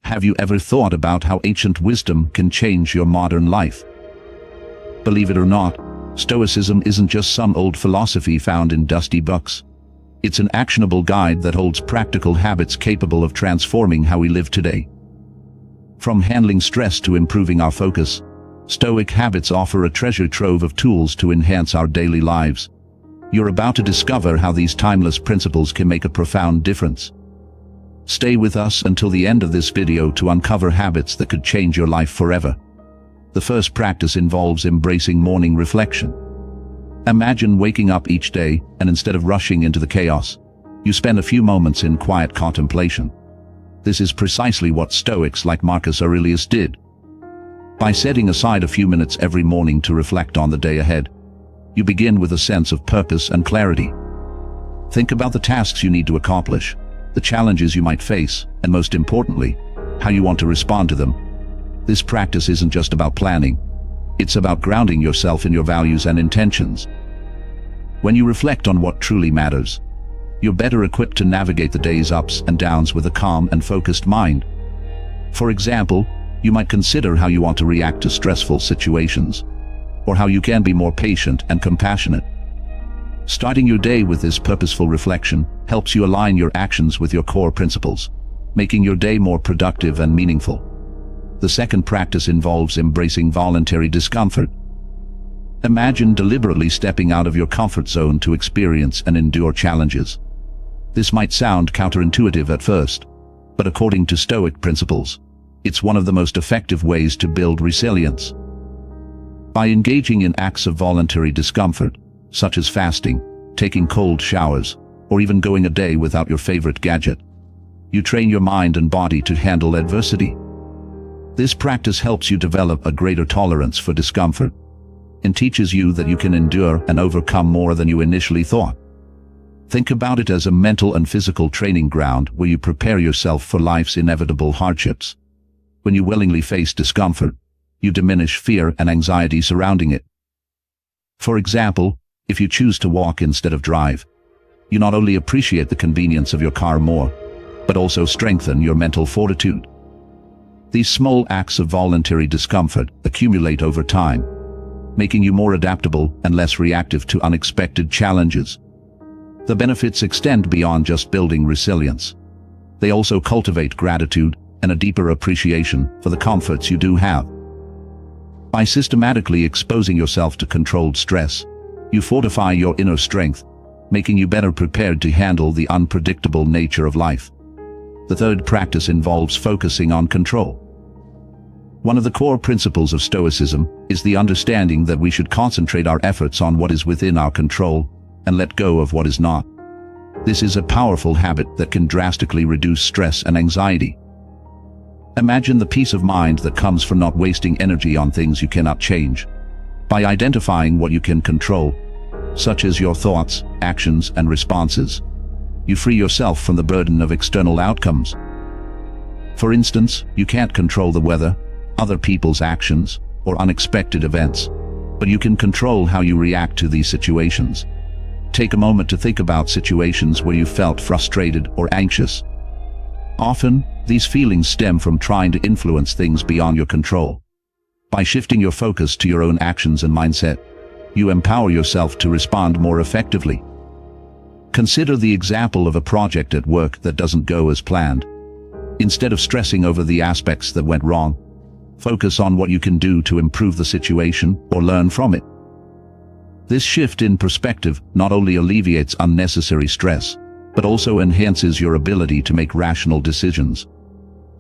Have you ever thought about how ancient wisdom can change your modern life? Believe it or not, Stoicism isn't just some old philosophy found in dusty books. It's an actionable guide that holds practical habits capable of transforming how we live today. From handling stress to improving our focus, Stoic Habits offer a treasure trove of tools to enhance our daily lives. You're about to discover how these timeless principles can make a profound difference. Stay with us until the end of this video to uncover habits that could change your life forever. The first practice involves embracing morning reflection. Imagine waking up each day, and instead of rushing into the chaos, you spend a few moments in quiet contemplation. This is precisely what Stoics like Marcus Aurelius did. By setting aside a few minutes every morning to reflect on the day ahead, you begin with a sense of purpose and clarity. Think about the tasks you need to accomplish, the challenges you might face, and most importantly, how you want to respond to them. This practice isn't just about planning. It's about grounding yourself in your values and intentions. When you reflect on what truly matters, you're better equipped to navigate the day's ups and downs with a calm and focused mind. For example, you might consider how you want to react to stressful situations, or how you can be more patient and compassionate. Starting your day with this purposeful reflection helps you align your actions with your core principles, making your day more productive and meaningful. The second practice involves embracing voluntary discomfort. Imagine deliberately stepping out of your comfort zone to experience and endure challenges. This might sound counterintuitive at first, but according to Stoic principles, it's one of the most effective ways to build resilience. By engaging in acts of voluntary discomfort, such as fasting, taking cold showers, or even going a day without your favorite gadget, you train your mind and body to handle adversity. This practice helps you develop a greater tolerance for discomfort and teaches you that you can endure and overcome more than you initially thought. Think about it as a mental and physical training ground where you prepare yourself for life's inevitable hardships. When you willingly face discomfort, you diminish fear and anxiety surrounding it. For example, if you choose to walk instead of drive, you not only appreciate the convenience of your car more, but also strengthen your mental fortitude. These small acts of voluntary discomfort accumulate over time, making you more adaptable and less reactive to unexpected challenges. The benefits extend beyond just building resilience. They also cultivate gratitude and a deeper appreciation for the comforts you do have. By systematically exposing yourself to controlled stress, you fortify your inner strength, making you better prepared to handle the unpredictable nature of life. The third practice involves focusing on control. One of the core principles of Stoicism is the understanding that we should concentrate our efforts on what is within our control and let go of what is not. This is a powerful habit that can drastically reduce stress and anxiety. Imagine the peace of mind that comes from not wasting energy on things you cannot change. By identifying what you can control, such as your thoughts, actions, and responses, you free yourself from the burden of external outcomes. For instance, you can't control the weather, other people's actions, or unexpected events, but you can control how you react to these situations. Take a moment to think about situations where you felt frustrated or anxious. Often, these feelings stem from trying to influence things beyond your control. By shifting your focus to your own actions and mindset, you empower yourself to respond more effectively. Consider the example of a project at work that doesn't go as planned. Instead of stressing over the aspects that went wrong, focus on what you can do to improve the situation or learn from it. This shift in perspective not only alleviates unnecessary stress, but also enhances your ability to make rational decisions.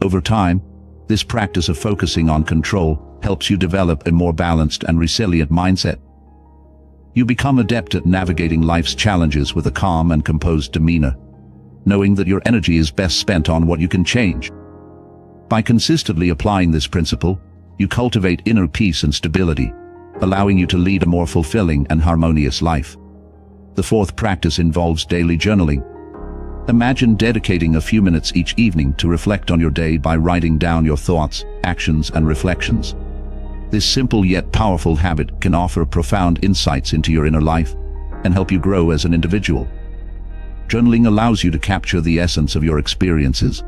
Over time, this practice of focusing on control helps you develop a more balanced and resilient mindset. You become adept at navigating life's challenges with a calm and composed demeanor, knowing that your energy is best spent on what you can change. By consistently applying this principle, you cultivate inner peace and stability, allowing you to lead a more fulfilling and harmonious life. The fourth practice involves daily journaling. Imagine dedicating a few minutes each evening to reflect on your day by writing down your thoughts, actions, and reflections. This simple yet powerful habit can offer profound insights into your inner life and help you grow as an individual. Journaling allows you to capture the essence of your experiences,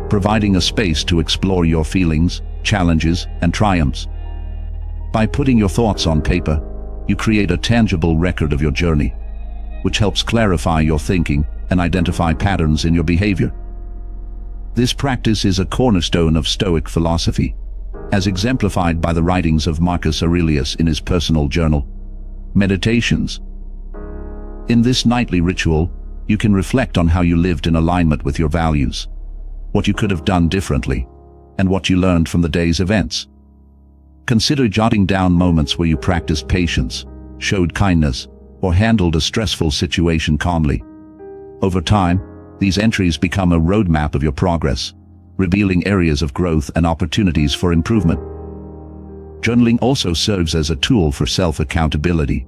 providing a space to explore your feelings, challenges, and triumphs. By putting your thoughts on paper, you create a tangible record of your journey, which helps clarify your thinking and identify patterns in your behavior. This practice is a cornerstone of Stoic philosophy, as exemplified by the writings of Marcus Aurelius in his personal journal, Meditations. In this nightly ritual, you can reflect on how you lived in alignment with your values, what you could have done differently, and what you learned from the day's events. Consider jotting down moments where you practiced patience, showed kindness, or handled a stressful situation calmly. Over time, these entries become a roadmap of your progress, revealing areas of growth and opportunities for improvement. Journaling also serves as a tool for self-accountability,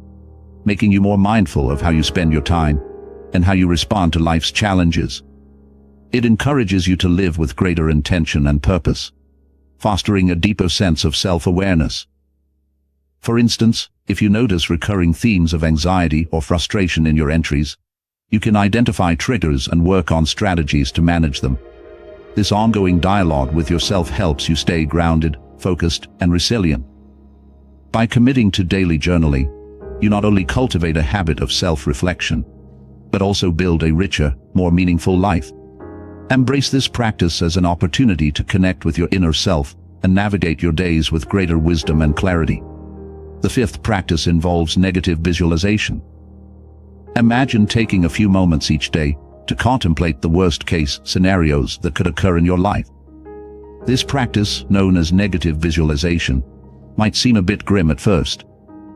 making you more mindful of how you spend your time and how you respond to life's challenges. It encourages you to live with greater intention and purpose, fostering a deeper sense of self-awareness. For instance, if you notice recurring themes of anxiety or frustration in your entries, you can identify triggers and work on strategies to manage them. This ongoing dialogue with yourself helps you stay grounded, focused, and resilient. By committing to daily journaling, you not only cultivate a habit of self-reflection, but also build a richer, more meaningful life. Embrace this practice as an opportunity to connect with your inner self and navigate your days with greater wisdom and clarity. The fifth practice involves negative visualization. Imagine taking a few moments each day to contemplate the worst-case scenarios that could occur in your life. This practice, known as negative visualization, might seem a bit grim at first,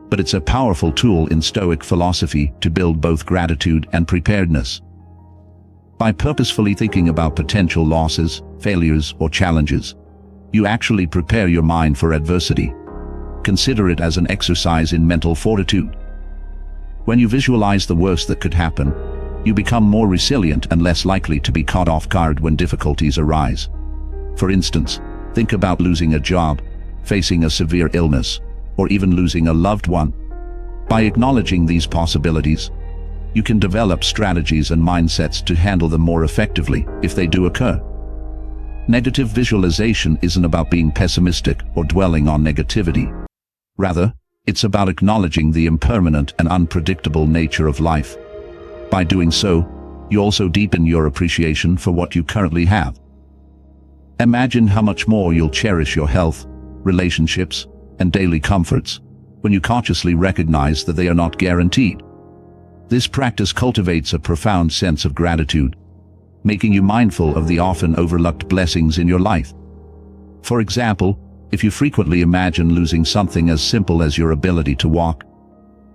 but it's a powerful tool in Stoic philosophy to build both gratitude and preparedness. By purposefully thinking about potential losses, failures, or challenges, you actually prepare your mind for adversity. Consider it as an exercise in mental fortitude. When you visualize the worst that could happen, you become more resilient and less likely to be caught off guard when difficulties arise. For instance, think about losing a job, facing a severe illness, or even losing a loved one. By acknowledging these possibilities, you can develop strategies and mindsets to handle them more effectively if they do occur. Negative visualization isn't about being pessimistic or dwelling on negativity. Rather, it's about acknowledging the impermanent and unpredictable nature of life. By doing so, you also deepen your appreciation for what you currently have. Imagine how much more you'll cherish your health, relationships, and daily comforts when you consciously recognize that they are not guaranteed. This practice cultivates a profound sense of gratitude, making you mindful of the often overlooked blessings in your life. For example, if you frequently imagine losing something as simple as your ability to walk,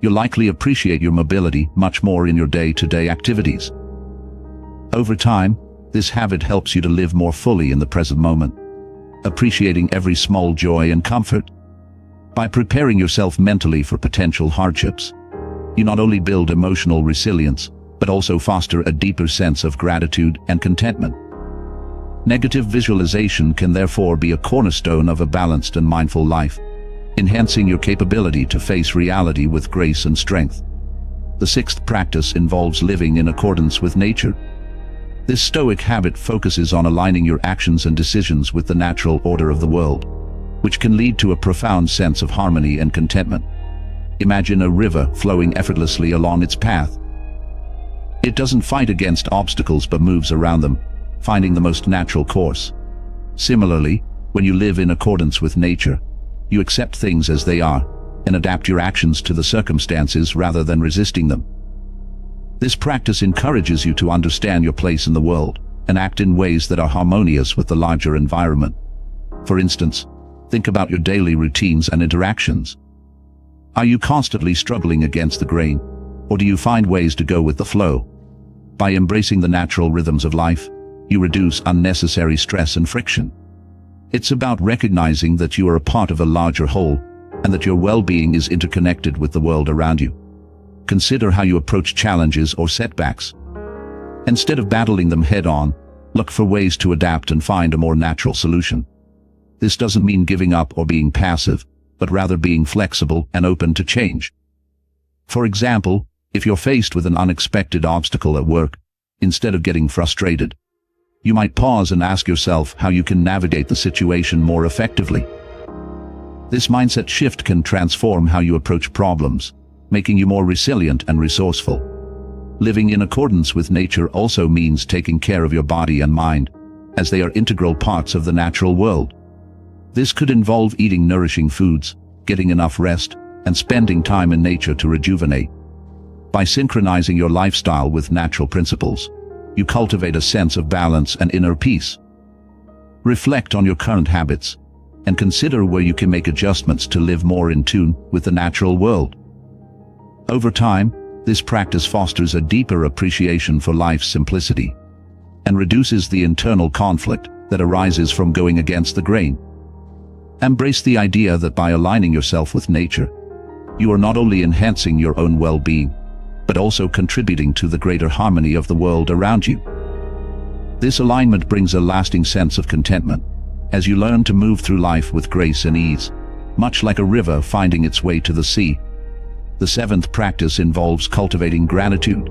you'll likely appreciate your mobility much more in your day-to-day activities. Over time, this habit helps you to live more fully in the present moment, appreciating every small joy and comfort. By preparing yourself mentally for potential hardships, you not only build emotional resilience, but also foster a deeper sense of gratitude and contentment. Negative visualization can therefore be a cornerstone of a balanced and mindful life, enhancing your capability to face reality with grace and strength. The sixth practice involves living in accordance with nature. This Stoic habit focuses on aligning your actions and decisions with the natural order of the world, which can lead to a profound sense of harmony and contentment. Imagine a river flowing effortlessly along its path. It doesn't fight against obstacles but moves around them, finding the most natural course. Similarly, when you live in accordance with nature, you accept things as they are and adapt your actions to the circumstances rather than resisting them. This practice encourages you to understand your place in the world and act in ways that are harmonious with the larger environment. For instance, think about your daily routines and interactions. Are you constantly struggling against the grain, or do you find ways to go with the flow? By embracing the natural rhythms of life, you reduce unnecessary stress and friction. It's about recognizing that you are a part of a larger whole, and that your well-being is interconnected with the world around you. Consider how you approach challenges or setbacks. Instead of battling them head-on, look for ways to adapt and find a more natural solution. This doesn't mean giving up or being passive, but rather being flexible and open to change. For example, if you're faced with an unexpected obstacle at work, instead of getting frustrated, You might pause and ask yourself how you can navigate the situation more effectively. This mindset shift can transform how you approach problems, making you more resilient and resourceful. Living in accordance with nature also means taking care of your body and mind, as they are integral parts of the natural world. This could involve eating nourishing foods, getting enough rest, and spending time in nature to rejuvenate. By synchronizing your lifestyle with natural principles, you cultivate a sense of balance and inner peace. Reflect on your current habits, and consider where you can make adjustments to live more in tune with the natural world. Over time, this practice fosters a deeper appreciation for life's simplicity, and reduces the internal conflict that arises from going against the grain. Embrace the idea that by aligning yourself with nature, you are not only enhancing your own well-being, but also contributing to the greater harmony of the world around you. This alignment brings a lasting sense of contentment, as you learn to move through life with grace and ease, much like a river finding its way to the sea. The seventh practice involves cultivating gratitude.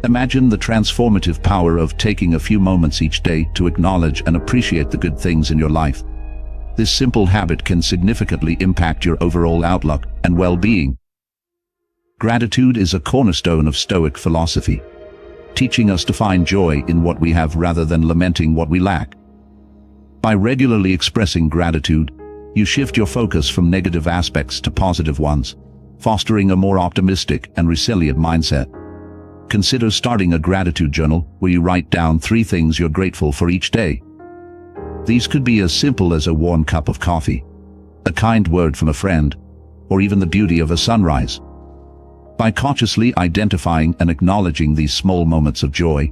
Imagine the transformative power of taking a few moments each day to acknowledge and appreciate the good things in your life. This simple habit can significantly impact your overall outlook and well-being. Gratitude is a cornerstone of Stoic philosophy, teaching us to find joy in what we have rather than lamenting what we lack. By regularly expressing gratitude, you shift your focus from negative aspects to positive ones, fostering a more optimistic and resilient mindset. Consider starting a gratitude journal where you write down 3 things you're grateful for each day. These could be as simple as a warm cup of coffee, a kind word from a friend, or even the beauty of a sunrise. By consciously identifying and acknowledging these small moments of joy,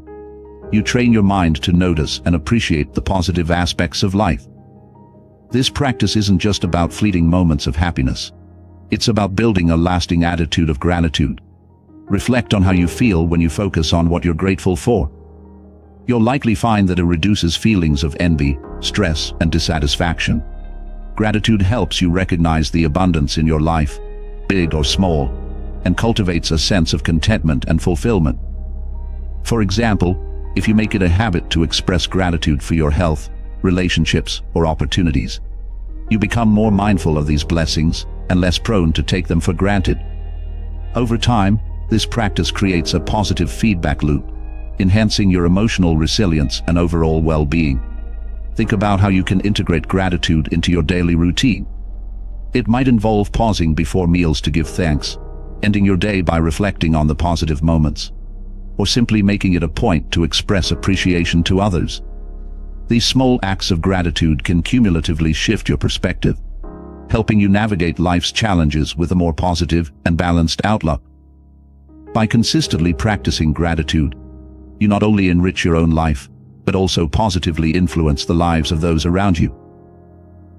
you train your mind to notice and appreciate the positive aspects of life. This practice isn't just about fleeting moments of happiness. It's about building a lasting attitude of gratitude. Reflect on how you feel when you focus on what you're grateful for. You'll likely find that it reduces feelings of envy, stress, and dissatisfaction. Gratitude helps you recognize the abundance in your life, big or small, and cultivates a sense of contentment and fulfillment. For example, if you make it a habit to express gratitude for your health, relationships, or opportunities, you become more mindful of these blessings and less prone to take them for granted. Over time, this practice creates a positive feedback loop, enhancing your emotional resilience and overall well-being. Think about how you can integrate gratitude into your daily routine. It might involve pausing before meals to give thanks, ending your day by reflecting on the positive moments, or simply making it a point to express appreciation to others. These small acts of gratitude can cumulatively shift your perspective, helping you navigate life's challenges with a more positive and balanced outlook. By consistently practicing gratitude, you not only enrich your own life, but also positively influence the lives of those around you.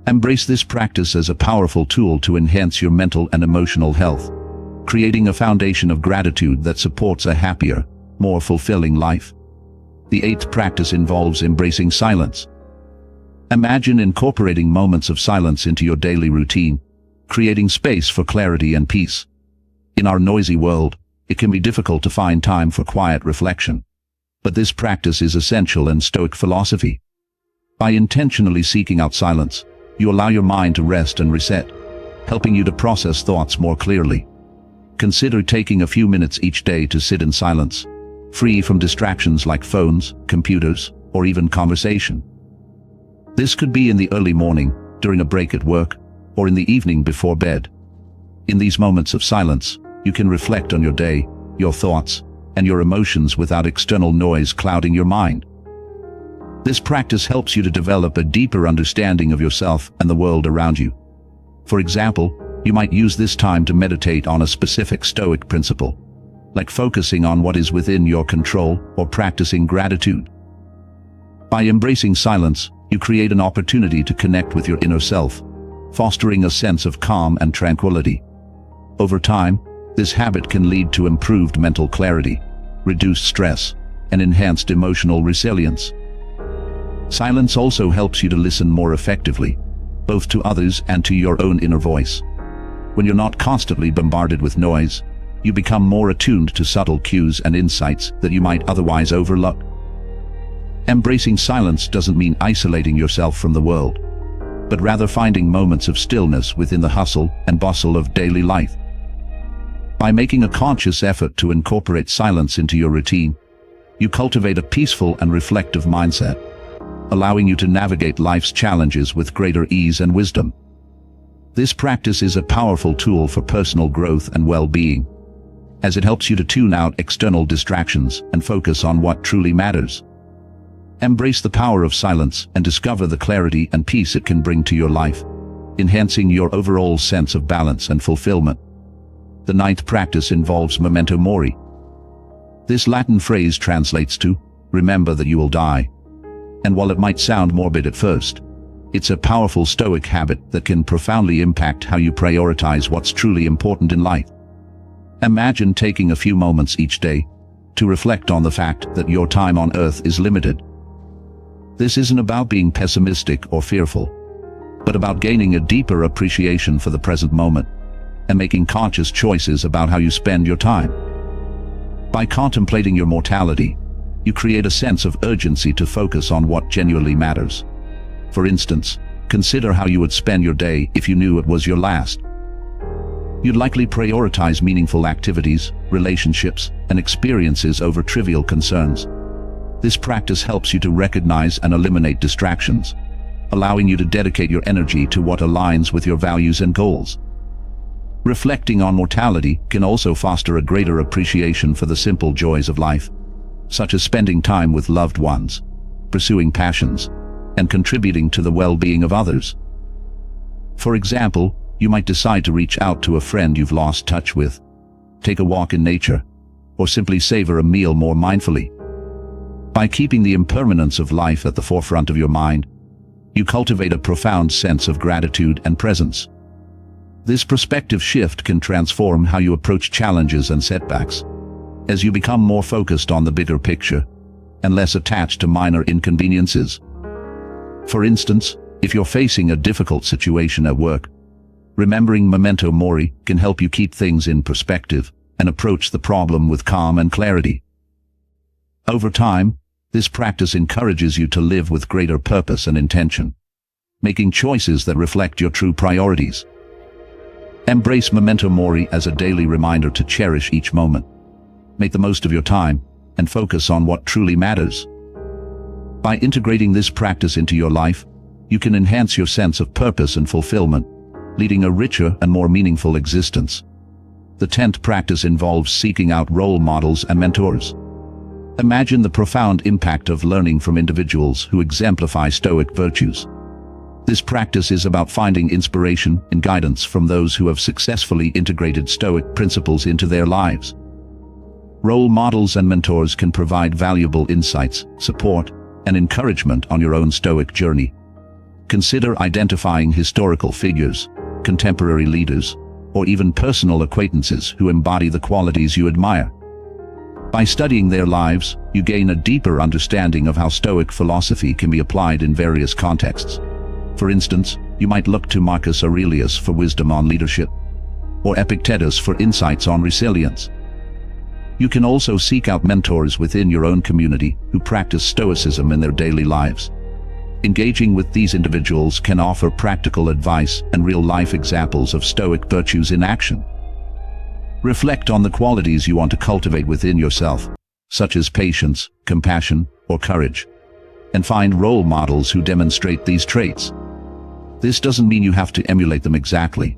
Embrace this practice as a powerful tool to enhance your mental and emotional health, creating a foundation of gratitude that supports a happier, more fulfilling life. The 8th practice involves embracing silence. Imagine incorporating moments of silence into your daily routine, creating space for clarity and peace. In our noisy world, it can be difficult to find time for quiet reflection, but this practice is essential in Stoic philosophy. By intentionally seeking out silence, you allow your mind to rest and reset, helping you to process thoughts more clearly. Consider taking a few minutes each day to sit in silence, free from distractions like phones, computers, or even conversation. This could be in the early morning, during a break at work, or in the evening before bed. In these moments of silence, you can reflect on your day, your thoughts, and your emotions without external noise clouding your mind. This practice helps you to develop a deeper understanding of yourself and the world around you. For example, you might use this time to meditate on a specific Stoic principle, like focusing on what is within your control or practicing gratitude. By embracing silence, you create an opportunity to connect with your inner self, fostering a sense of calm and tranquility. Over time, this habit can lead to improved mental clarity, reduced stress, and enhanced emotional resilience. Silence also helps you to listen more effectively, both to others and to your own inner voice. When you're not constantly bombarded with noise, you become more attuned to subtle cues and insights that you might otherwise overlook. Embracing silence doesn't mean isolating yourself from the world, but rather finding moments of stillness within the hustle and bustle of daily life. By making a conscious effort to incorporate silence into your routine, you cultivate a peaceful and reflective mindset, allowing you to navigate life's challenges with greater ease and wisdom. This practice is a powerful tool for personal growth and well-being, as it helps you to tune out external distractions and focus on what truly matters. Embrace the power of silence and discover the clarity and peace it can bring to your life, enhancing your overall sense of balance and fulfillment. The ninth practice involves memento mori. This Latin phrase translates to, "Remember that you will die." And while it might sound morbid at first, it's a powerful Stoic habit that can profoundly impact how you prioritize what's truly important in life. Imagine taking a few moments each day to reflect on the fact that your time on earth is limited. This isn't about being pessimistic or fearful, but about gaining a deeper appreciation for the present moment and making conscious choices about how you spend your time. By contemplating your mortality, you create a sense of urgency to focus on what genuinely matters. For instance, consider how you would spend your day if you knew it was your last. You'd likely prioritize meaningful activities, relationships, and experiences over trivial concerns. This practice helps you to recognize and eliminate distractions, allowing you to dedicate your energy to what aligns with your values and goals. Reflecting on mortality can also foster a greater appreciation for the simple joys of life, such as spending time with loved ones, pursuing passions, and contributing to the well-being of others. For example, you might decide to reach out to a friend you've lost touch with, take a walk in nature, or simply savor a meal more mindfully. By keeping the impermanence of life at the forefront of your mind, you cultivate a profound sense of gratitude and presence. This perspective shift can transform how you approach challenges and setbacks, as you become more focused on the bigger picture and less attached to minor inconveniences. For instance, if you're facing a difficult situation at work, remembering memento mori can help you keep things in perspective and approach the problem with calm and clarity. Over time, this practice encourages you to live with greater purpose and intention, making choices that reflect your true priorities. Embrace memento mori as a daily reminder to cherish each moment, make the most of your time, and focus on what truly matters. By integrating this practice into your life, you can enhance your sense of purpose and fulfillment, leading a richer and more meaningful existence. The 10th practice involves seeking out role models and mentors. Imagine the profound impact of learning from individuals who exemplify Stoic virtues. This practice is about finding inspiration and guidance from those who have successfully integrated Stoic principles into their lives. Role models and mentors can provide valuable insights, support, and encouragement on your own Stoic journey. Consider identifying historical figures, contemporary leaders, or even personal acquaintances who embody the qualities you admire. By studying their lives, you gain a deeper understanding of how Stoic philosophy can be applied in various contexts. For instance, you might look to Marcus Aurelius for wisdom on leadership, or Epictetus for insights on resilience. You can also seek out mentors within your own community who practice Stoicism in their daily lives. Engaging with these individuals can offer practical advice and real-life examples of Stoic virtues in action. Reflect on the qualities you want to cultivate within yourself, such as patience, compassion, or courage, and find role models who demonstrate these traits. This doesn't mean you have to emulate them exactly.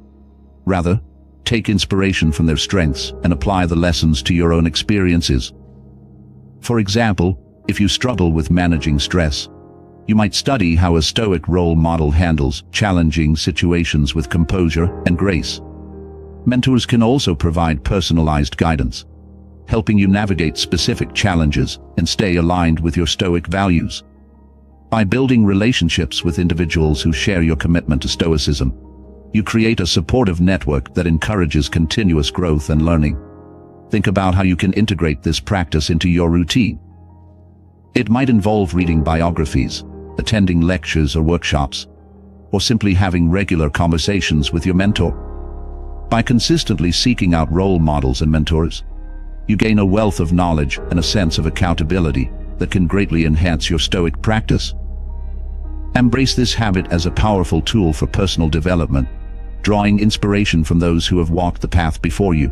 Rather, take inspiration from their strengths and apply the lessons to your own experiences. For example, if you struggle with managing stress, you might study how a Stoic role model handles challenging situations with composure and grace. Mentors can also provide personalized guidance, helping you navigate specific challenges and stay aligned with your Stoic values. By building relationships with individuals who share your commitment to Stoicism, you create a supportive network that encourages continuous growth and learning. Think about how you can integrate this practice into your routine. It might involve reading biographies, attending lectures or workshops, or simply having regular conversations with your mentor. By consistently seeking out role models and mentors, you gain a wealth of knowledge and a sense of accountability that can greatly enhance your Stoic practice. Embrace this habit as a powerful tool for personal development, drawing inspiration from those who have walked the path before you.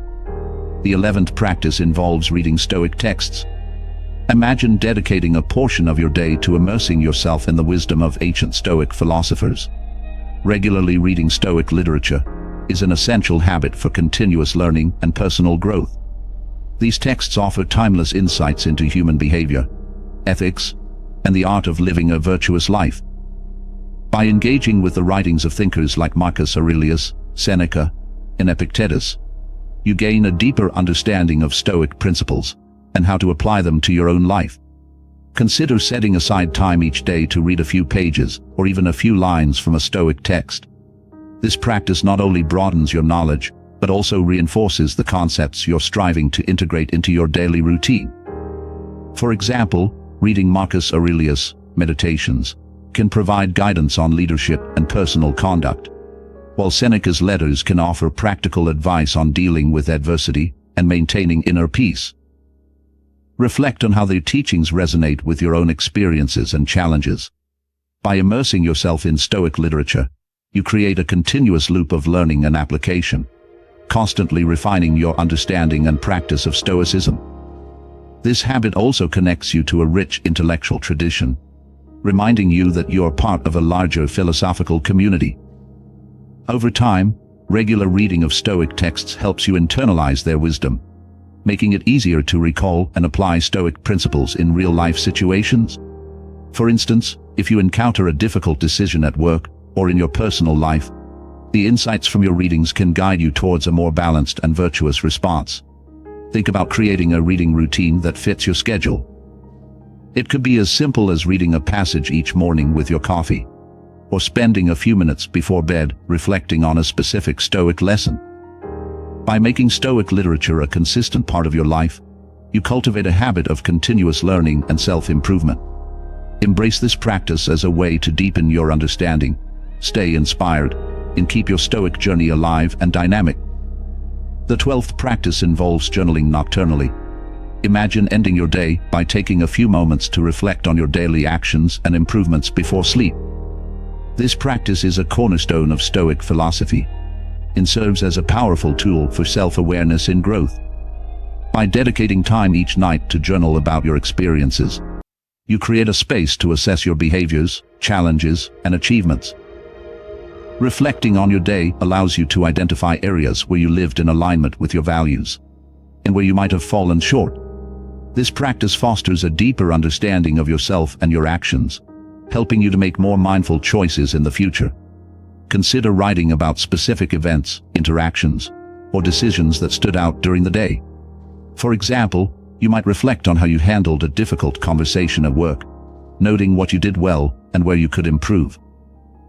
The 11th practice involves reading Stoic texts. Imagine dedicating a portion of your day to immersing yourself in the wisdom of ancient Stoic philosophers. Regularly reading Stoic literature is an essential habit for continuous learning and personal growth. These texts offer timeless insights into human behavior, ethics, and the art of living a virtuous life. By engaging with the writings of thinkers like Marcus Aurelius, Seneca, and Epictetus, you gain a deeper understanding of Stoic principles and how to apply them to your own life. Consider setting aside time each day to read a few pages or even a few lines from a Stoic text. This practice not only broadens your knowledge, but also reinforces the concepts you're striving to integrate into your daily routine. For example, reading Marcus Aurelius' Meditations can provide guidance on leadership and personal conduct, while Seneca's letters can offer practical advice on dealing with adversity and maintaining inner peace. Reflect on how their teachings resonate with your own experiences and challenges. By immersing yourself in Stoic literature, you create a continuous loop of learning and application, constantly refining your understanding and practice of Stoicism. This habit also connects you to a rich intellectual tradition, reminding you that you're part of a larger philosophical community. Over time, regular reading of Stoic texts helps you internalize their wisdom, making it easier to recall and apply Stoic principles in real-life situations. For instance, if you encounter a difficult decision at work or in your personal life, the insights from your readings can guide you towards a more balanced and virtuous response. Think about creating a reading routine that fits your schedule. It could be as simple as reading a passage each morning with your coffee, or spending a few minutes before bed reflecting on a specific Stoic lesson. By making Stoic literature a consistent part of your life, you cultivate a habit of continuous learning and self-improvement. Embrace this practice as a way to deepen your understanding, stay inspired, and keep your Stoic journey alive and dynamic. The 12th practice involves journaling nocturnally. Imagine ending your day by taking a few moments to reflect on your daily actions and improvements before sleep. This practice is a cornerstone of Stoic philosophy and serves as a powerful tool for self-awareness and growth. By dedicating time each night to journal about your experiences, you create a space to assess your behaviors, challenges, and achievements. Reflecting on your day allows you to identify areas where you lived in alignment with your values and where you might have fallen short. This practice fosters a deeper understanding of yourself and your actions, helping you to make more mindful choices in the future. Consider writing about specific events, interactions, or decisions that stood out during the day. For example, you might reflect on how you handled a difficult conversation at work, noting what you did well and where you could improve.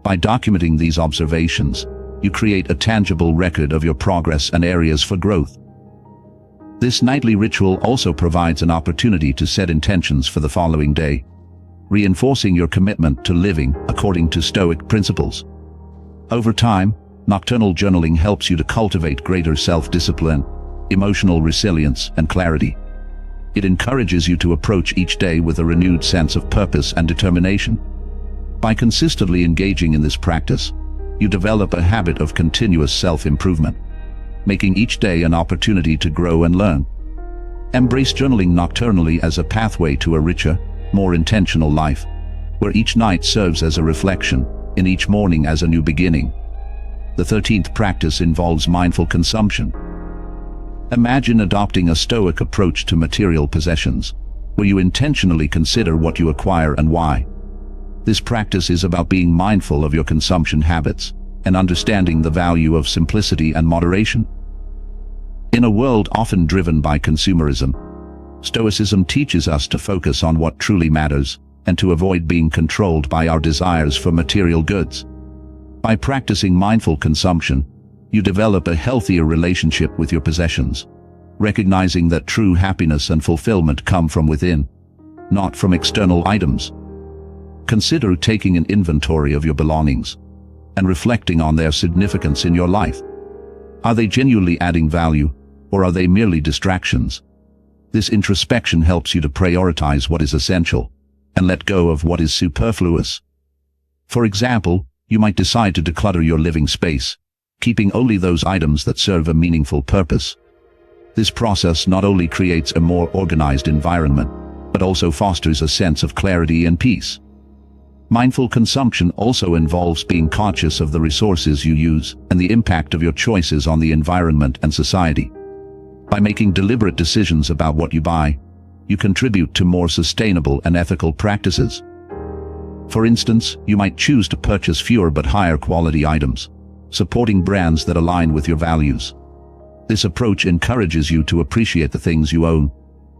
By documenting these observations, you create a tangible record of your progress and areas for growth. This nightly ritual also provides an opportunity to set intentions for the following day, reinforcing your commitment to living according to Stoic principles. Over time, nocturnal journaling helps you to cultivate greater self-discipline, emotional resilience, and clarity. It encourages you to approach each day with a renewed sense of purpose and determination. By consistently engaging in this practice, you develop a habit of continuous self-improvement, making each day an opportunity to grow and learn. Embrace journaling nocturnally as a pathway to a richer, more intentional life, where each night serves as a reflection and each morning as a new beginning. The 13th practice involves mindful consumption. Imagine adopting a Stoic approach to material possessions, where you intentionally consider what you acquire and why. This practice is about being mindful of your consumption habits and understanding the value of simplicity and moderation. In a world often driven by consumerism, Stoicism teaches us to focus on what truly matters and to avoid being controlled by our desires for material goods. By practicing mindful consumption, you develop a healthier relationship with your possessions, recognizing that true happiness and fulfillment come from within, not from external items. Consider taking an inventory of your belongings and reflecting on their significance in your life. Are they genuinely adding value, or are they merely distractions? This introspection helps you to prioritize what is essential and let go of what is superfluous. For example, you might decide to declutter your living space, keeping only those items that serve a meaningful purpose. This process not only creates a more organized environment, but also fosters a sense of clarity and peace. Mindful consumption also involves being conscious of the resources you use and the impact of your choices on the environment and society. By making deliberate decisions about what you buy, you contribute to more sustainable and ethical practices. For instance, you might choose to purchase fewer but higher quality items, supporting brands that align with your values. This approach encourages you to appreciate the things you own,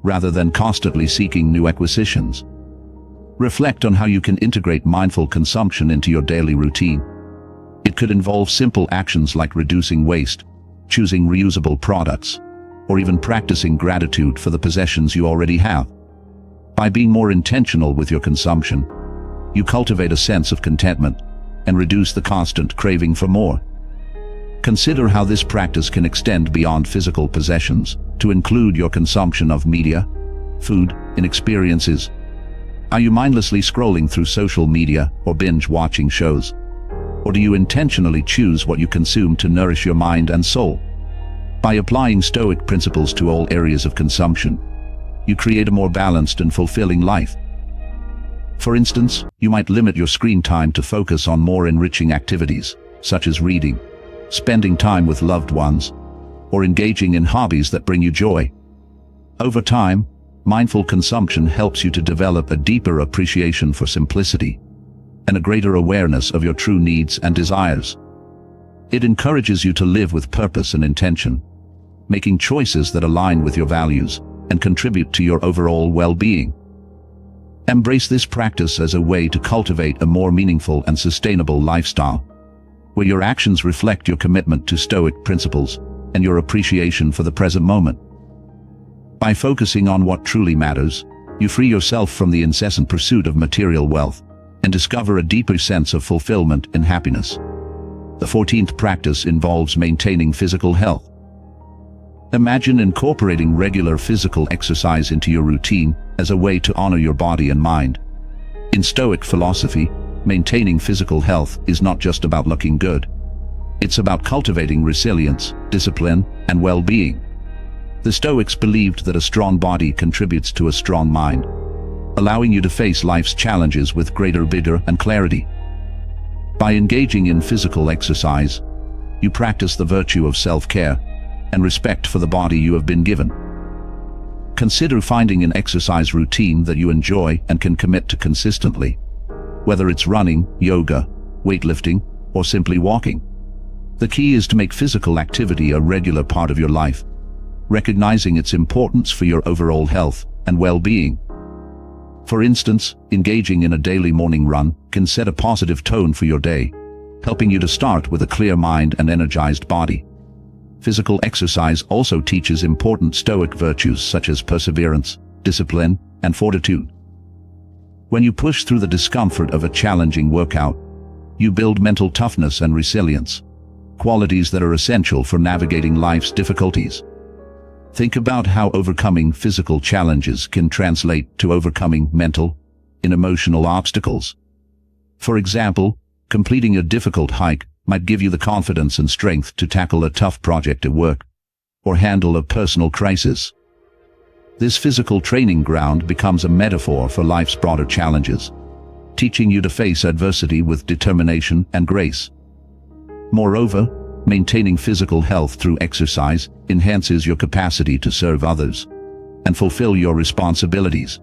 rather than constantly seeking new acquisitions. Reflect on how you can integrate mindful consumption into your daily routine. It could involve simple actions like reducing waste, choosing reusable products, or even practicing gratitude for the possessions you already have. By being more intentional with your consumption, you cultivate a sense of contentment and reduce the constant craving for more. Consider how this practice can extend beyond physical possessions to include your consumption of media, food, and experiences. Are you mindlessly scrolling through social media or binge-watching shows? Or do you intentionally choose what you consume to nourish your mind and soul? By applying Stoic principles to all areas of consumption, you create a more balanced and fulfilling life. For instance, you might limit your screen time to focus on more enriching activities, such as reading, spending time with loved ones, or engaging in hobbies that bring you joy. Over time, mindful consumption helps you to develop a deeper appreciation for simplicity and a greater awareness of your true needs and desires. It encourages you to live with purpose and intention, making choices that align with your values and contribute to your overall well-being. Embrace this practice as a way to cultivate a more meaningful and sustainable lifestyle, where your actions reflect your commitment to Stoic principles and your appreciation for the present moment. By focusing on what truly matters, you free yourself from the incessant pursuit of material wealth and discover a deeper sense of fulfillment and happiness. The 14th practice involves maintaining physical health. Imagine incorporating regular physical exercise into your routine as a way to honor your body and mind. In Stoic philosophy, maintaining physical health is not just about looking good. It's about cultivating resilience, discipline, and well-being. The Stoics believed that a strong body contributes to a strong mind, allowing you to face life's challenges with greater vigor and clarity. By engaging in physical exercise, you practice the virtue of self-care and respect for the body you have been given. Consider finding an exercise routine that you enjoy and can commit to consistently, whether it's running, yoga, weightlifting, or simply walking. The key is to make physical activity a regular part of your life, recognizing its importance for your overall health and well-being. For instance, engaging in a daily morning run can set a positive tone for your day, helping you to start with a clear mind and energized body. Physical exercise also teaches important Stoic virtues such as perseverance, discipline, and fortitude. When you push through the discomfort of a challenging workout, you build mental toughness and resilience, qualities that are essential for navigating life's difficulties. Think about how overcoming physical challenges can translate to overcoming mental and emotional obstacles. For example, completing a difficult hike might give you the confidence and strength to tackle a tough project at work or handle a personal crisis. This physical training ground becomes a metaphor for life's broader challenges, teaching you to face adversity with determination and grace. Moreover, maintaining physical health through exercise enhances your capacity to serve others and fulfill your responsibilities.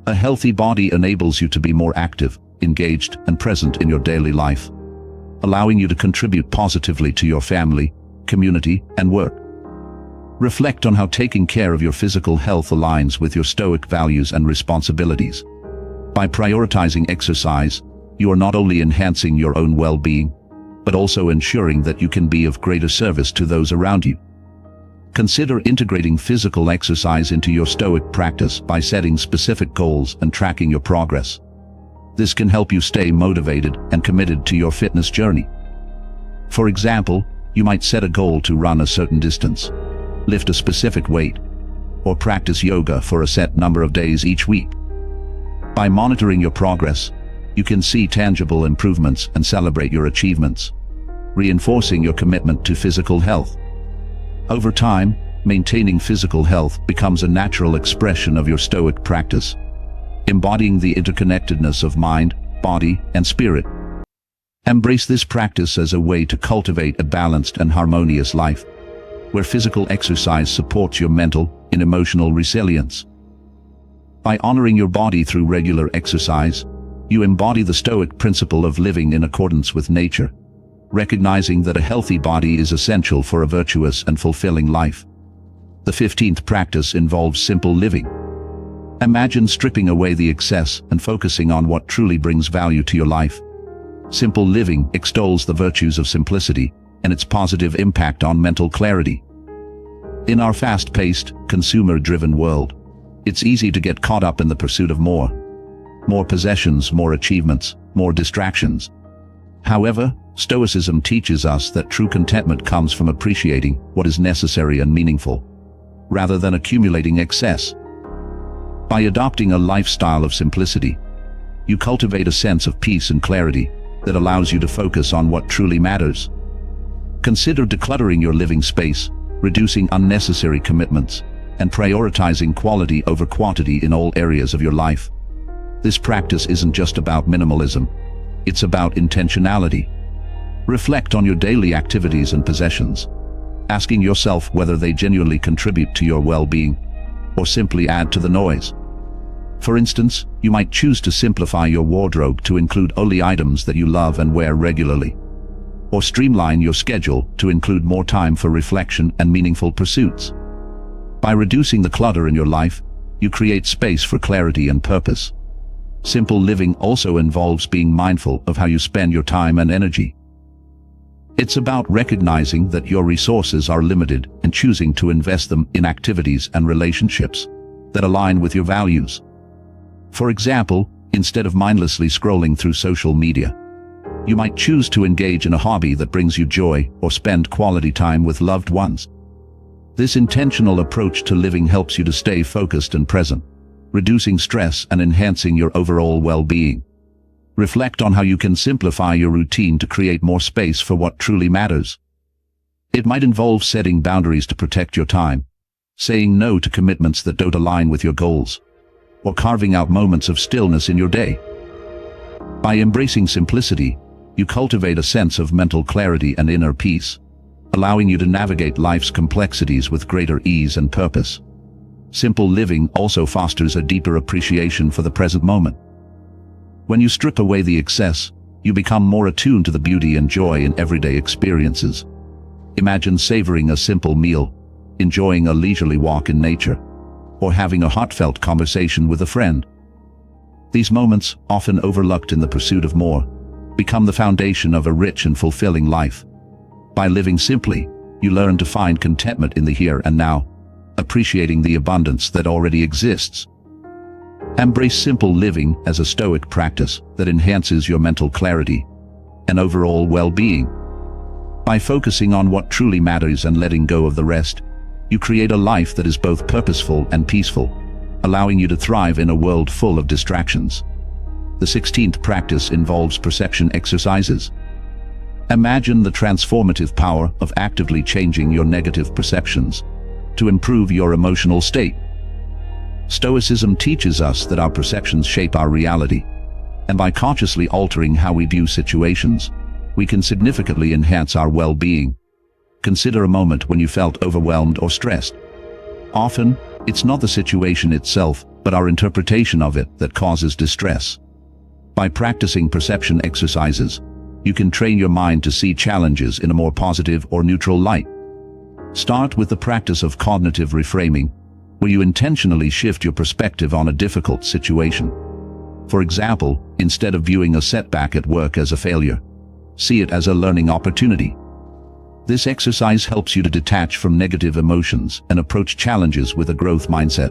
A healthy body enables you to be more active, engaged, and present in your daily life, allowing you to contribute positively to your family, community, and work. Reflect on how taking care of your physical health aligns with your Stoic values and responsibilities. By prioritizing exercise, you are not only enhancing your own well-being, but also ensuring that you can be of greater service to those around you. Consider integrating physical exercise into your Stoic practice by setting specific goals and tracking your progress. This can help you stay motivated and committed to your fitness journey. For example, you might set a goal to run a certain distance, lift a specific weight, or practice yoga for a set number of days each week. By monitoring your progress, you can see tangible improvements and celebrate your achievements, reinforcing your commitment to physical health. Over time, maintaining physical health becomes a natural expression of your Stoic practice, embodying the interconnectedness of mind, body, and spirit. Embrace this practice as a way to cultivate a balanced and harmonious life, where physical exercise supports your mental and emotional resilience. By honoring your body through regular exercise, you embody the Stoic principle of living in accordance with nature, recognizing that a healthy body is essential for a virtuous and fulfilling life. The 15th practice involves simple living. Imagine stripping away the excess and focusing on what truly brings value to your life. Simple living extols the virtues of simplicity and its positive impact on mental clarity. In our fast-paced, consumer-driven world, it's easy to get caught up in the pursuit of more possessions, more achievements, more distractions. However, Stoicism teaches us that true contentment comes from appreciating what is necessary and meaningful, rather than accumulating excess. By adopting a lifestyle of simplicity, you cultivate a sense of peace and clarity that allows you to focus on what truly matters. Consider decluttering your living space, reducing unnecessary commitments, and prioritizing quality over quantity in all areas of your life. This practice isn't just about minimalism, it's about intentionality. Reflect on your daily activities and possessions, asking yourself whether they genuinely contribute to your well-being or simply add to the noise. For instance, you might choose to simplify your wardrobe to include only items that you love and wear regularly, or streamline your schedule to include more time for reflection and meaningful pursuits. By reducing the clutter in your life, you create space for clarity and purpose. Simple living also involves being mindful of how you spend your time and energy. It's about recognizing that your resources are limited and choosing to invest them in activities and relationships that align with your values. For example, instead of mindlessly scrolling through social media, you might choose to engage in a hobby that brings you joy or spend quality time with loved ones. This intentional approach to living helps you to stay focused and present, reducing stress and enhancing your overall well-being. Reflect on how you can simplify your routine to create more space for what truly matters. It might involve setting boundaries to protect your time, saying no to commitments that don't align with your goals, or carving out moments of stillness in your day. By embracing simplicity, you cultivate a sense of mental clarity and inner peace, allowing you to navigate life's complexities with greater ease and purpose. Simple living also fosters a deeper appreciation for the present moment. When you strip away the excess, you become more attuned to the beauty and joy in everyday experiences. Imagine savoring a simple meal, enjoying a leisurely walk in nature, or having a heartfelt conversation with a friend. These moments, often overlooked in the pursuit of more, become the foundation of a rich and fulfilling life. By living simply, you learn to find contentment in the here and now, appreciating the abundance that already exists. Embrace simple living as a Stoic practice that enhances your mental clarity and overall well-being. By focusing on what truly matters and letting go of the rest, you create a life that is both purposeful and peaceful, allowing you to thrive in a world full of distractions. The 16th practice involves perception exercises. Imagine the transformative power of actively changing your negative perceptions to improve your emotional state. Stoicism teaches us that our perceptions shape our reality, and by consciously altering how we view situations, we can significantly enhance our well-being. Consider a moment when you felt overwhelmed or stressed. Often, it's not the situation itself, but our interpretation of it that causes distress. By practicing perception exercises, you can train your mind to see challenges in a more positive or neutral light. Start with the practice of cognitive reframing, where you intentionally shift your perspective on a difficult situation. For example, instead of viewing a setback at work as a failure, see it as a learning opportunity. This exercise helps you to detach from negative emotions and approach challenges with a growth mindset.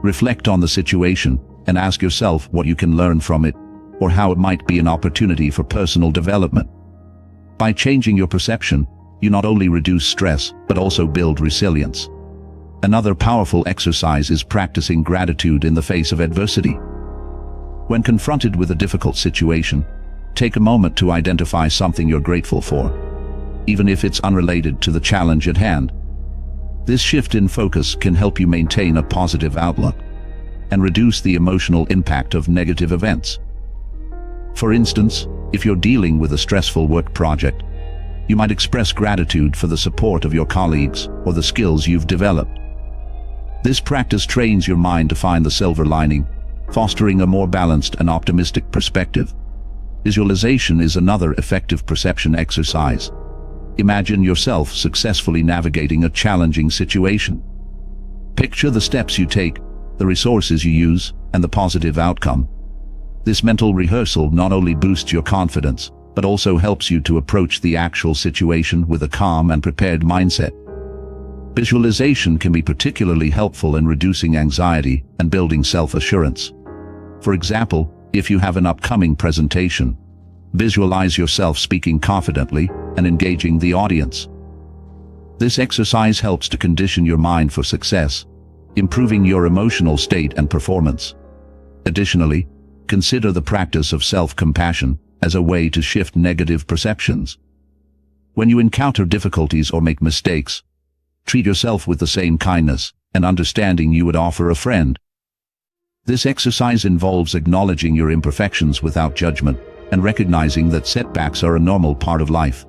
Reflect on the situation and ask yourself what you can learn from it, or how it might be an opportunity for personal development. By changing your perception, you not only reduce stress, but also build resilience. Another powerful exercise is practicing gratitude in the face of adversity. When confronted with a difficult situation, take a moment to identify something you're grateful for, even if it's unrelated to the challenge at hand. This shift in focus can help you maintain a positive outlook and reduce the emotional impact of negative events. For instance, if you're dealing with a stressful work project, you might express gratitude for the support of your colleagues or the skills you've developed. This practice trains your mind to find the silver lining, fostering a more balanced and optimistic perspective. Visualization is another effective perception exercise. Imagine yourself successfully navigating a challenging situation. Picture the steps you take, the resources you use, and the positive outcome. This mental rehearsal not only boosts your confidence, but also helps you to approach the actual situation with a calm and prepared mindset. Visualization can be particularly helpful in reducing anxiety and building self-assurance. For example, if you have an upcoming presentation, visualize yourself speaking confidently and engaging the audience. This exercise helps to condition your mind for success, improving your emotional state and performance. Additionally, consider the practice of self-compassion as a way to shift negative perceptions. When you encounter difficulties or make mistakes, treat yourself with the same kindness and understanding you would offer a friend. This exercise involves acknowledging your imperfections without judgment and recognizing that setbacks are a normal part of life.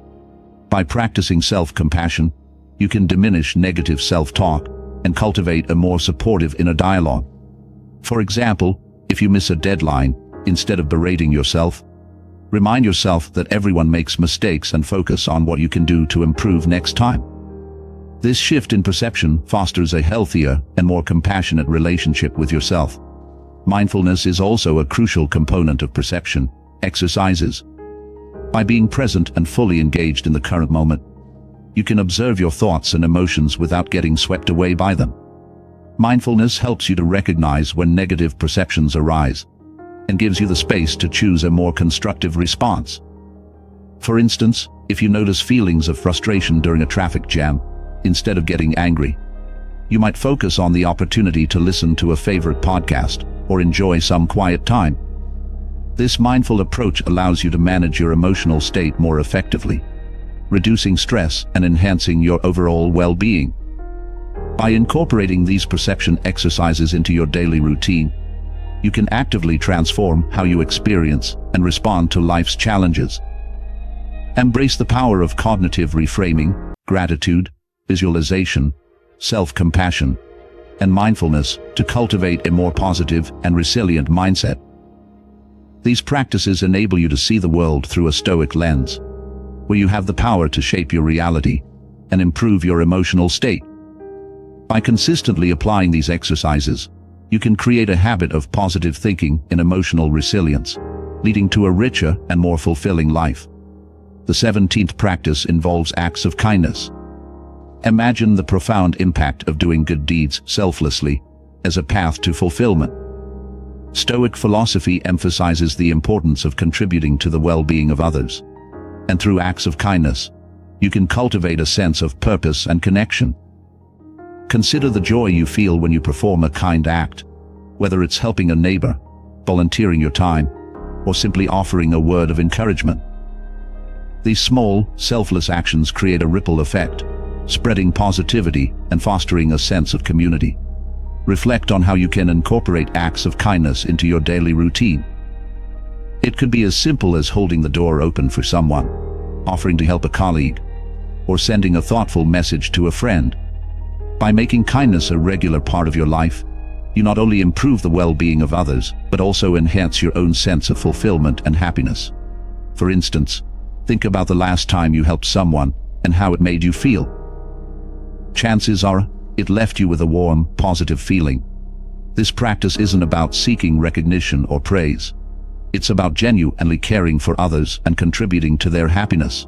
By practicing self-compassion, you can diminish negative self-talk and cultivate a more supportive inner dialogue. For example, if you miss a deadline, instead of berating yourself, remind yourself that everyone makes mistakes and focus on what you can do to improve next time. This shift in perception fosters a healthier and more compassionate relationship with yourself. Mindfulness is also a crucial component of perception exercises. By being present and fully engaged in the current moment, you can observe your thoughts and emotions without getting swept away by them. Mindfulness helps you to recognize when negative perceptions arise and gives you the space to choose a more constructive response. For instance, if you notice feelings of frustration during a traffic jam, instead of getting angry, you might focus on the opportunity to listen to a favorite podcast or enjoy some quiet time. This mindful approach allows you to manage your emotional state more effectively, reducing stress and enhancing your overall well-being. By incorporating these perception exercises into your daily routine, you can actively transform how you experience and respond to life's challenges. Embrace the power of cognitive reframing, gratitude, visualization, self-compassion, and mindfulness to cultivate a more positive and resilient mindset. These practices enable you to see the world through a Stoic lens, where you have the power to shape your reality and improve your emotional state. By consistently applying these exercises, you can create a habit of positive thinking and emotional resilience, leading to a richer and more fulfilling life. The 17th practice involves acts of kindness. Imagine the profound impact of doing good deeds selflessly as a path to fulfillment. Stoic philosophy emphasizes the importance of contributing to the well-being of others, and through acts of kindness, you can cultivate a sense of purpose and connection. Consider the joy you feel when you perform a kind act, whether it's helping a neighbor, volunteering your time, or simply offering a word of encouragement. These small, selfless actions create a ripple effect, spreading positivity and fostering a sense of community. Reflect on how you can incorporate acts of kindness into your daily routine. It could be as simple as holding the door open for someone, offering to help a colleague, or sending a thoughtful message to a friend. By making kindness a regular part of your life, you not only improve the well-being of others, but also enhance your own sense of fulfillment and happiness. For instance, think about the last time you helped someone and how it made you feel. Chances are, it left you with a warm, positive feeling. This practice isn't about seeking recognition or praise. It's about genuinely caring for others and contributing to their happiness.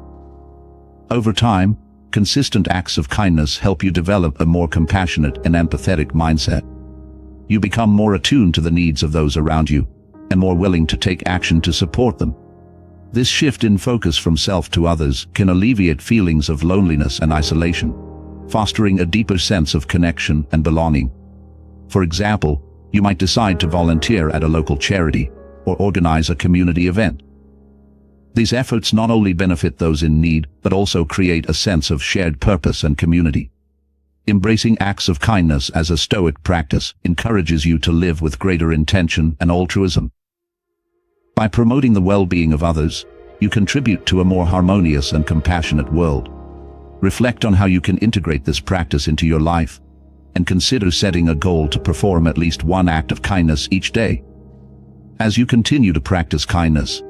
Over time, consistent acts of kindness help you develop a more compassionate and empathetic mindset. You become more attuned to the needs of those around you and more willing to take action to support them. This shift in focus from self to others can alleviate feelings of loneliness and isolation, fostering a deeper sense of connection and belonging. For example, you might decide to volunteer at a local charity or organize a community event. These efforts not only benefit those in need, but also create a sense of shared purpose and community. Embracing acts of kindness as a Stoic practice encourages you to live with greater intention and altruism. By promoting the well-being of others, you contribute to a more harmonious and compassionate world. Reflect on how you can integrate this practice into your life, and consider setting a goal to perform at least one act of kindness each day. As you continue to practice kindness,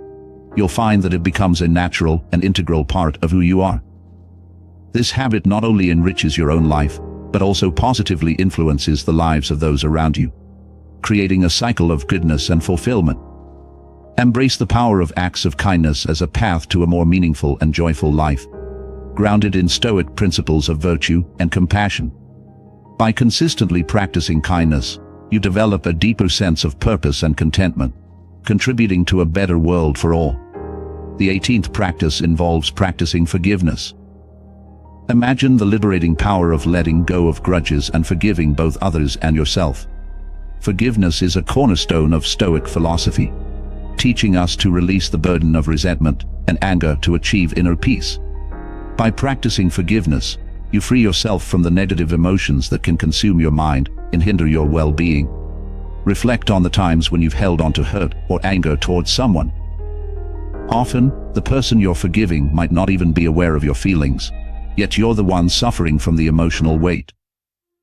you'll find that it becomes a natural and integral part of who you are. This habit not only enriches your own life, but also positively influences the lives of those around you, creating a cycle of goodness and fulfillment. Embrace the power of acts of kindness as a path to a more meaningful and joyful life, grounded in Stoic principles of virtue and compassion. By consistently practicing kindness, you develop a deeper sense of purpose and contentment, contributing to a better world for all. The 18th practice involves practicing forgiveness. Imagine the liberating power of letting go of grudges and forgiving both others and yourself. Forgiveness is a cornerstone of Stoic philosophy, teaching us to release the burden of resentment and anger to achieve inner peace. By practicing forgiveness, you free yourself from the negative emotions that can consume your mind and hinder your well-being. Reflect on the times when you've held on to hurt or anger towards someone. Often, the person you're forgiving might not even be aware of your feelings, yet you're the one suffering from the emotional weight.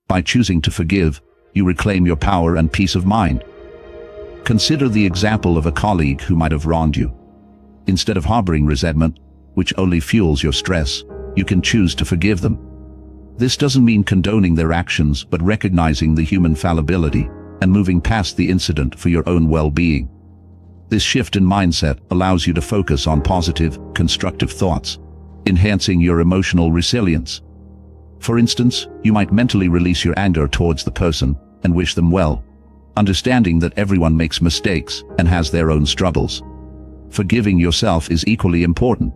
By choosing to forgive, you reclaim your power and peace of mind. Consider the example of a colleague who might have wronged you. Instead of harboring resentment, which only fuels your stress, you can choose to forgive them. This doesn't mean condoning their actions, but recognizing the human fallibility and moving past the incident for your own well-being. This shift in mindset allows you to focus on positive, constructive thoughts, enhancing your emotional resilience. For instance, you might mentally release your anger towards the person and wish them well, understanding that everyone makes mistakes and has their own struggles. Forgiving yourself is equally important.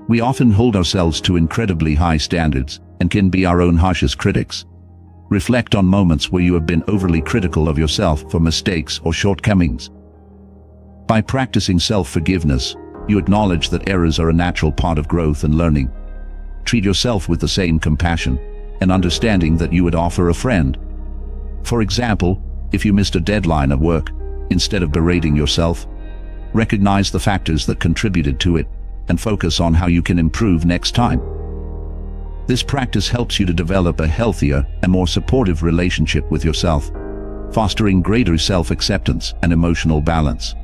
We often hold ourselves to incredibly high standards and can be our own harshest critics. Reflect on moments where you have been overly critical of yourself for mistakes or shortcomings. By practicing self-forgiveness, you acknowledge that errors are a natural part of growth and learning. Treat yourself with the same compassion and understanding that you would offer a friend. For example, if you missed a deadline at work, instead of berating yourself, recognize the factors that contributed to it and focus on how you can improve next time. This practice helps you to develop a healthier and more supportive relationship with yourself, fostering greater self-acceptance and emotional balance.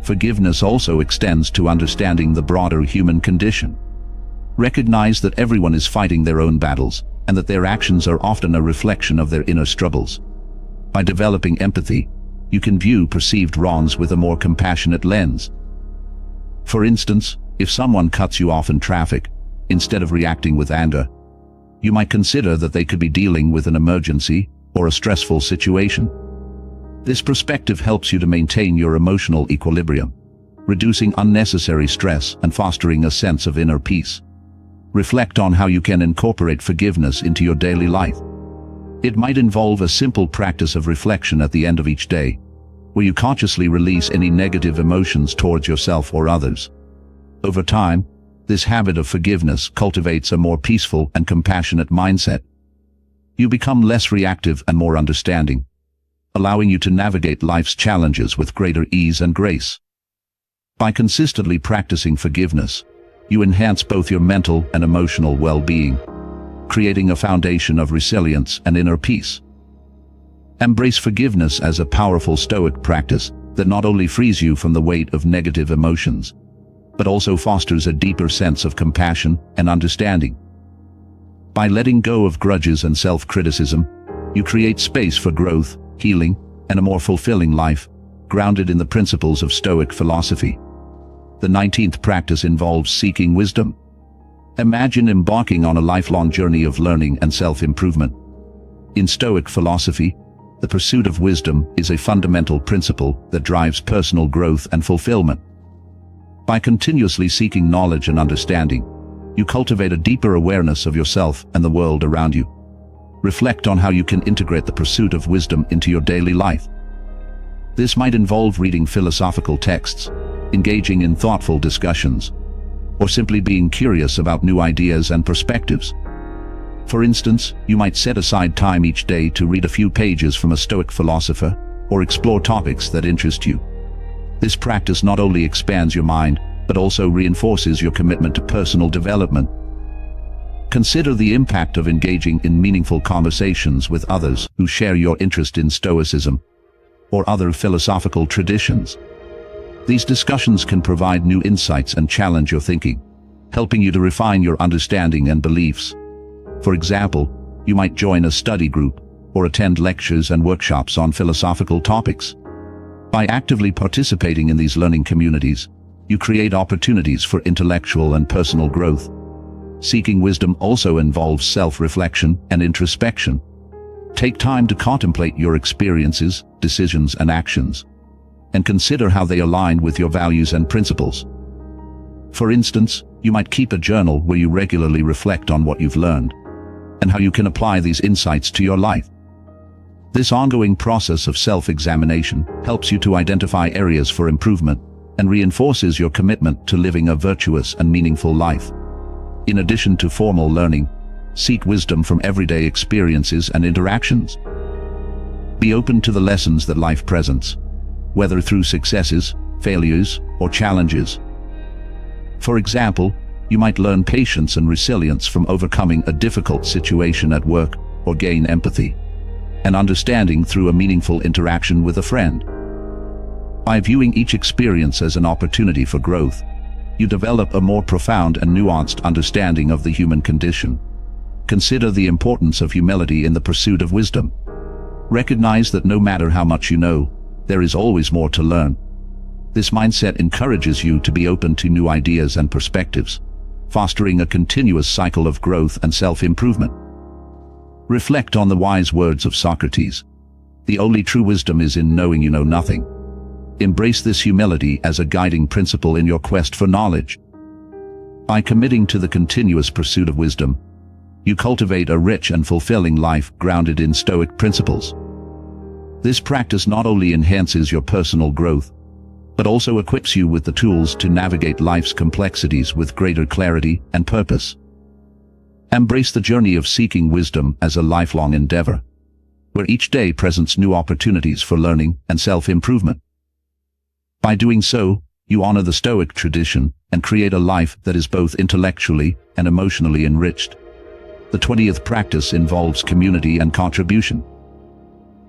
Forgiveness also extends to understanding the broader human condition. Recognize that everyone is fighting their own battles and that their actions are often a reflection of their inner struggles. By developing empathy, you can view perceived wrongs with a more compassionate lens. For instance, if someone cuts you off in traffic, instead of reacting with anger, you might consider that they could be dealing with an emergency or a stressful situation. This perspective helps you to maintain your emotional equilibrium, reducing unnecessary stress and fostering a sense of inner peace. Reflect on how you can incorporate forgiveness into your daily life. It might involve a simple practice of reflection at the end of each day, where you consciously release any negative emotions towards yourself or others. Over time, this habit of forgiveness cultivates a more peaceful and compassionate mindset. You become less reactive and more understanding, allowing you to navigate life's challenges with greater ease and grace. By consistently practicing forgiveness, you enhance both your mental and emotional well-being, creating a foundation of resilience and inner peace. Embrace forgiveness as a powerful Stoic practice that not only frees you from the weight of negative emotions, but also fosters a deeper sense of compassion and understanding. By letting go of grudges and self-criticism, you create space for growth, healing, and a more fulfilling life, grounded in the principles of Stoic philosophy. The 19th practice involves seeking wisdom. Imagine embarking on a lifelong journey of learning and self-improvement. In Stoic philosophy, the pursuit of wisdom is a fundamental principle that drives personal growth and fulfillment. By continuously seeking knowledge and understanding, you cultivate a deeper awareness of yourself and the world around you. Reflect on how you can integrate the pursuit of wisdom into your daily life. This might involve reading philosophical texts, engaging in thoughtful discussions, or simply being curious about new ideas and perspectives. For instance, you might set aside time each day to read a few pages from a Stoic philosopher, or explore topics that interest you. This practice not only expands your mind, but also reinforces your commitment to personal development. Consider the impact of engaging in meaningful conversations with others who share your interest in Stoicism or other philosophical traditions. These discussions can provide new insights and challenge your thinking, helping you to refine your understanding and beliefs. For example, you might join a study group or attend lectures and workshops on philosophical topics. By actively participating in these learning communities, you create opportunities for intellectual and personal growth. Seeking wisdom also involves self-reflection and introspection. Take time to contemplate your experiences, decisions, and actions, and consider how they align with your values and principles. For instance, you might keep a journal where you regularly reflect on what you've learned and how you can apply these insights to your life. This ongoing process of self-examination helps you to identify areas for improvement and reinforces your commitment to living a virtuous and meaningful life. In addition to formal learning, seek wisdom from everyday experiences and interactions. Be open to the lessons that life presents, whether through successes, failures, or challenges. For example, you might learn patience and resilience from overcoming a difficult situation at work, or gain empathy and understanding through a meaningful interaction with a friend. By viewing each experience as an opportunity for growth, you develop a more profound and nuanced understanding of the human condition. Consider the importance of humility in the pursuit of wisdom. Recognize that no matter how much you know, there is always more to learn. This mindset encourages you to be open to new ideas and perspectives, fostering a continuous cycle of growth and self-improvement. Reflect on the wise words of Socrates. The only true wisdom is in knowing you know nothing. Embrace this humility as a guiding principle in your quest for knowledge. By committing to the continuous pursuit of wisdom, you cultivate a rich and fulfilling life grounded in Stoic principles. This practice not only enhances your personal growth, but also equips you with the tools to navigate life's complexities with greater clarity and purpose. Embrace the journey of seeking wisdom as a lifelong endeavor, where each day presents new opportunities for learning and self-improvement. By doing so, you honor the Stoic tradition and create a life that is both intellectually and emotionally enriched. The 20th practice involves community and contribution.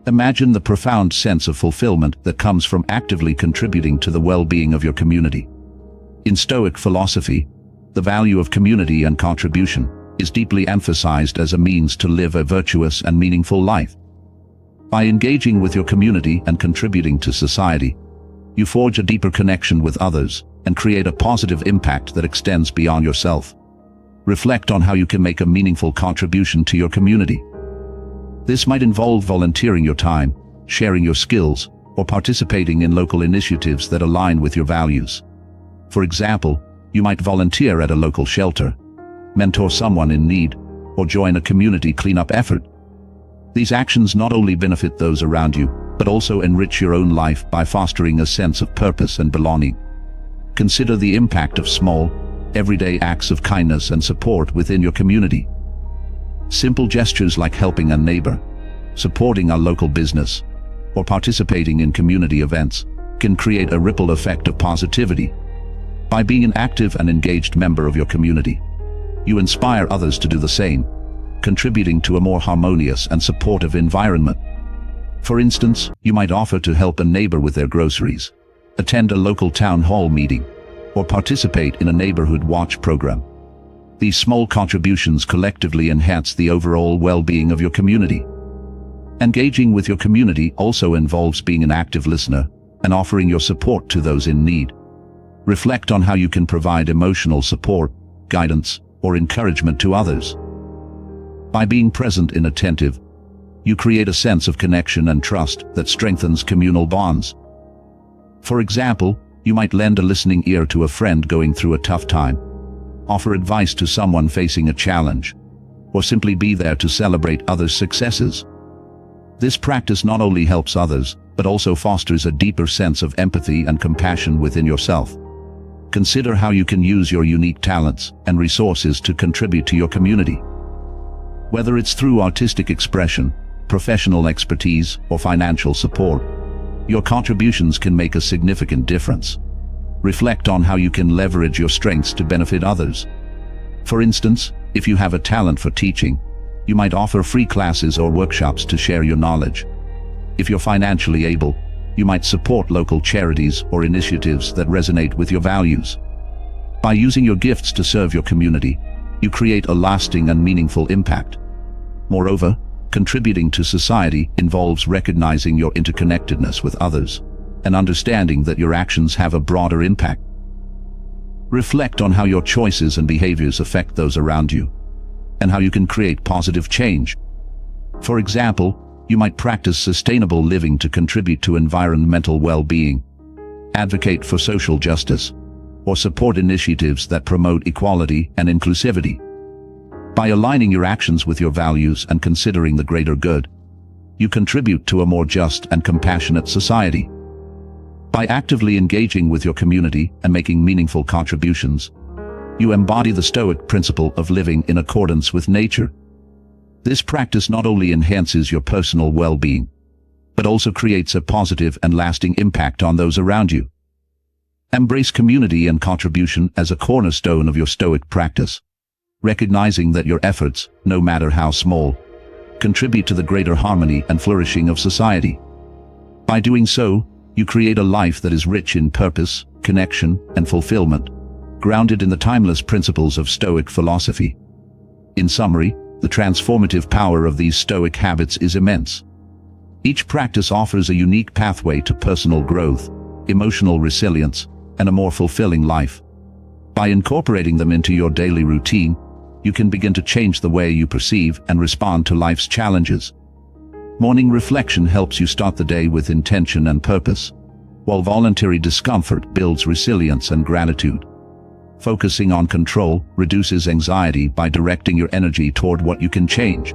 Imagine the profound sense of fulfillment that comes from actively contributing to the well-being of your community. In Stoic philosophy, the value of community and contribution is deeply emphasized as a means to live a virtuous and meaningful life. By engaging with your community and contributing to society, you forge a deeper connection with others and create a positive impact that extends beyond yourself. Reflect on how you can make a meaningful contribution to your community. This might involve volunteering your time, sharing your skills, or participating in local initiatives that align with your values. For example, you might volunteer at a local shelter, mentor someone in need, or join a community cleanup effort. These actions not only benefit those around you, but also enrich your own life by fostering a sense of purpose and belonging. Consider the impact of small, everyday acts of kindness and support within your community. Simple gestures like helping a neighbor, supporting a local business, or participating in community events can create a ripple effect of positivity. By being an active and engaged member of your community, you inspire others to do the same, contributing to a more harmonious and supportive environment. For instance, you might offer to help a neighbor with their groceries, attend a local town hall meeting, or participate in a neighborhood watch program. These small contributions collectively enhance the overall well-being of your community. Engaging with your community also involves being an active listener and offering your support to those in need. Reflect on how you can provide emotional support, guidance, or encouragement to others. By being present and attentive, you create a sense of connection and trust that strengthens communal bonds. For example, you might lend a listening ear to a friend going through a tough time, offer advice to someone facing a challenge, or simply be there to celebrate others' successes. This practice not only helps others, but also fosters a deeper sense of empathy and compassion within yourself. Consider how you can use your unique talents and resources to contribute to your community. Whether it's through artistic expression, professional expertise, or financial support, your contributions can make a significant difference. Reflect on how you can leverage your strengths to benefit others. For instance, if you have a talent for teaching, you might offer free classes or workshops to share your knowledge. If you're financially able, you might support local charities or initiatives that resonate with your values. By using your gifts to serve your community, you create a lasting and meaningful impact. Moreover, contributing to society involves recognizing your interconnectedness with others and understanding that your actions have a broader impact. Reflect on how your choices and behaviors affect those around you, and how you can create positive change. For example, you might practice sustainable living to contribute to environmental well-being, advocate for social justice, or support initiatives that promote equality and inclusivity. By aligning your actions with your values and considering the greater good, you contribute to a more just and compassionate society. By actively engaging with your community and making meaningful contributions, you embody the Stoic principle of living in accordance with nature. This practice not only enhances your personal well-being, but also creates a positive and lasting impact on those around you. Embrace community and contribution as a cornerstone of your Stoic practice, recognizing that your efforts, no matter how small, contribute to the greater harmony and flourishing of society. By doing so, you create a life that is rich in purpose, connection, and fulfillment, grounded in the timeless principles of Stoic philosophy. In summary, the transformative power of these Stoic habits is immense. Each practice offers a unique pathway to personal growth, emotional resilience, and a more fulfilling life. By incorporating them into your daily routine, you can begin to change the way you perceive and respond to life's challenges. Morning reflection helps you start the day with intention and purpose, while voluntary discomfort builds resilience and gratitude. Focusing on control reduces anxiety by directing your energy toward what you can change.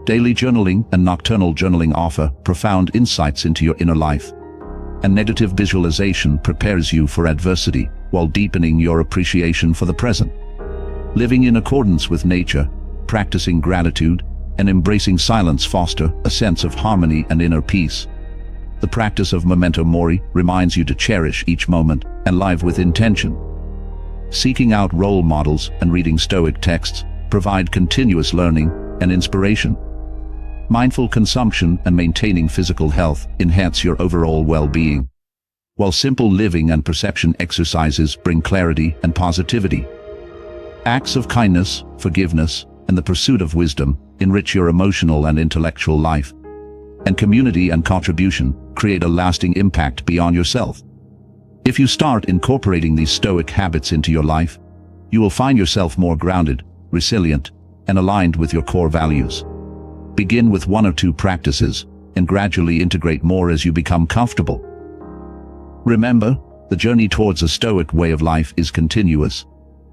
Daily journaling and nocturnal journaling offer profound insights into your inner life, and negative visualization prepares you for adversity while deepening your appreciation for the present. Living in accordance with nature, practicing gratitude, and embracing silence foster a sense of harmony and inner peace. The practice of memento mori reminds you to cherish each moment and live with intention. Seeking out role models and reading Stoic texts provide continuous learning and inspiration. Mindful consumption and maintaining physical health enhance your overall well-being, while simple living and perception exercises bring clarity and positivity. Acts of kindness, forgiveness, and the pursuit of wisdom enrich your emotional and intellectual life, and community and contribution create a lasting impact beyond yourself. If you start incorporating these Stoic habits into your life, you will find yourself more grounded, resilient, and aligned with your core values. Begin with 1 or 2 practices, and gradually integrate more as you become comfortable. Remember, the journey towards a Stoic way of life is continuous,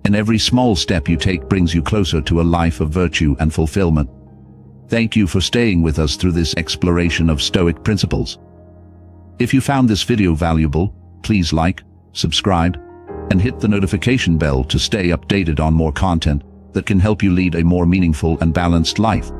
and every small step you take brings you closer to a life of virtue and fulfillment. Thank you for staying with us through this exploration of Stoic principles. If you found this video valuable, please like, subscribe, and hit the notification bell to stay updated on more content that can help you lead a more meaningful and balanced life.